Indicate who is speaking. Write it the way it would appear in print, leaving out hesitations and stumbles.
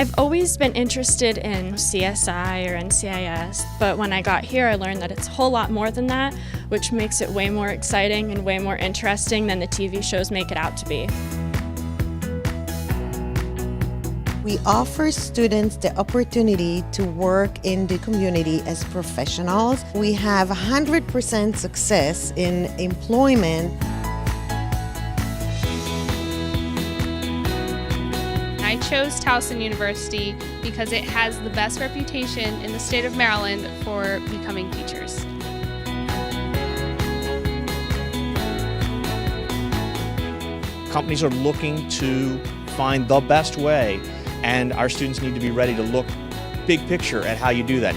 Speaker 1: I've always been interested in CSI or NCIS, but when I got here I learned that it's a whole lot more than that, which makes it way more exciting and way more interesting than the TV shows make it out to be.
Speaker 2: We offer students the opportunity to work in the community as professionals. We have 100% success in employment.
Speaker 3: I chose Towson University because it has the best reputation in the state of Maryland for becoming teachers.
Speaker 4: Companies are looking to find the best way, and our students need to be ready to look big picture at how you do that.